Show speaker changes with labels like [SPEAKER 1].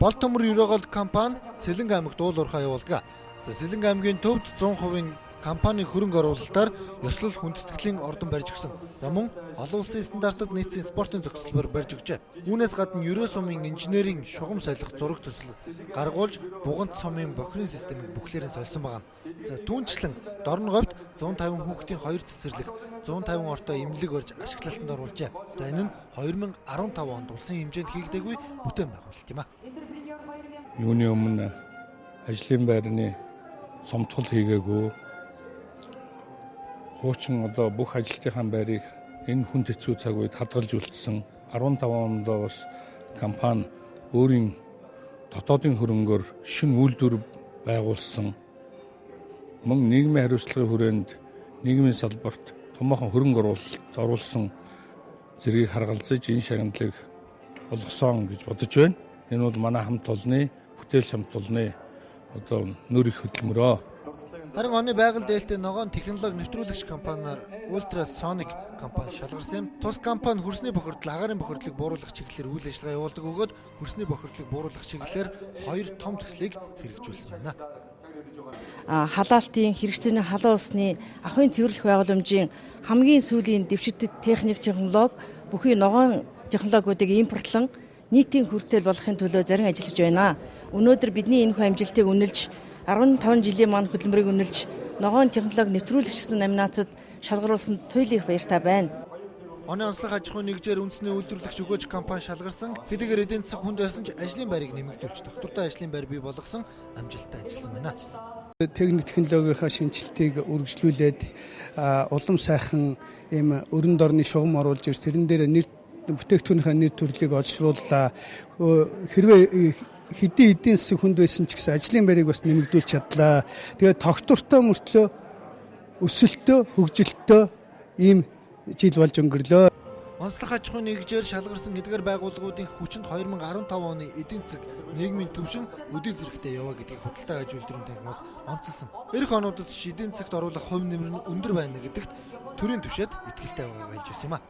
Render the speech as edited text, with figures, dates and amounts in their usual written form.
[SPEAKER 1] Бол төмөр ерөөгөл компани Сэлэнг аймагт уул уурхай явуулдаг. Сэлэнг аймгийн төвд 100% компани хөрөнгө оруулалтаар ёслол хүндэтгэлийн ордон барьж өгсөн. За мөн олон улсын стандартад нийцсэн спортын зохицолбоор барьж өгчээ. Үүнээс гадна ерөө сумын инженерийн шугам солих зураг төсөл гаргуулж бугант сумын бохирын системийг бүхлээрээ сольсон байна. За түүнчлэн Дорн говьд 150 хүүхдийн 2 цэцэрлэг 150 ортой эмнэлэг барьж ашиглалтанд оруулжээ. За энэ нь 2015 онд улсын хэмжээнд хийгдээгүй бүтээн байгуулалт юм а.
[SPEAKER 2] Юуны өмнө ажлын байрны сомтгол хийгээгүй. Хуучин одоо бүх ажилтныхаа байрыг энэ хүн хэцүү цаг үед хадгалж үлдсэн 15 онд бас компани өөрийн дотоодын хөрөнгөөр шинэ үйлдвэр байгуулсан. Мөн нийгмийн хариуцлагын хүрээнд нийгмийн салбарт томоохон хөрөнгө оруулсан зэргийг харгалзаж энэ шагналыг болгосон гэж бодож байна. Энэ бол манай хамт олонны, бүтээл хамт олонны одоо нөр их хөдөлмөрөө.
[SPEAKER 1] Харин оны байгаль дээлтэй ногоон технологи нэвтрүүлэгч компаниар Ultrasonic компани шалгарсан юм. Тус компани хөрсний бохирдол, агаарын бохирдлыг бууруулах чиглэлээр үйл ажиллагаа явуулдаг бөгөөд хөрсний бохирдлыг бууруулах чиглэлээр 2 том төслийг хэрэгжүүлсэн байна.
[SPEAKER 3] Халаалтын хэрэгцээний халуун усны ахуйн цэвэрлэх байгууламжийн хамгийн сүүлийн дэвшигтэй техник технологи бүхий ногоон технологиудыг импортлон нийтийн хүртэл болохын төлөө зарим ажиллаж байна. Өнөөдөр бидний энэ хүү амжилтыг үнэлж 15 жилийн маань хөдөлмөрийг үнэлж ногоон технологи нэвтрүүлэгч гэсэн номинацид шалгаруулсан туйлын их баяртай байна.
[SPEAKER 1] Оны онцлог аж ахуйн нэгжээр үндэсний үйлдвэрлэгч өгөөж компани шалгарсан. Хэдийгээр эдийн засаг хүнд байсан ч ажлын байрыг нэмэгдүүлж доктортой ажлын байр бий болгосон амжилттай ажилласан байна.
[SPEAKER 4] Техник технологийнхаа шинжилтийг үргэлжлүүлээд улам сайхан ийм өрөнд орны шугам оруулж ирж тэрэн дээр бүтээгдэхүүнийхээ нэр төрлийг олшрууллаа. Хэрвээ хэдийн эдийн засаг хүнд байсан ч гэсэн ажлын байрыг бас нэмэгдүүлж чадлаа. Тэгээд тогтвортой мөртлөө өсөлтөө, хөгжилтөө ийм жил болж өнгөрлөө.
[SPEAKER 1] Онцлог аж ахуйн нэгжээр шалгарсан эдгээр байгууллагуудын хүчинд 2015 оны эдийн засаг нийгмийн төвшин өдий зэрэгтэй яваа гэдгийг худалдаа аж үйлдвэрийн танхимаас онцлсан. Эх онуудад эдийн засагт оруулах хувь нэмэр нь өндөр байна гэдэгт төрийн түвшинд итгэлтэй байгаагаа хэлж байсан юм а.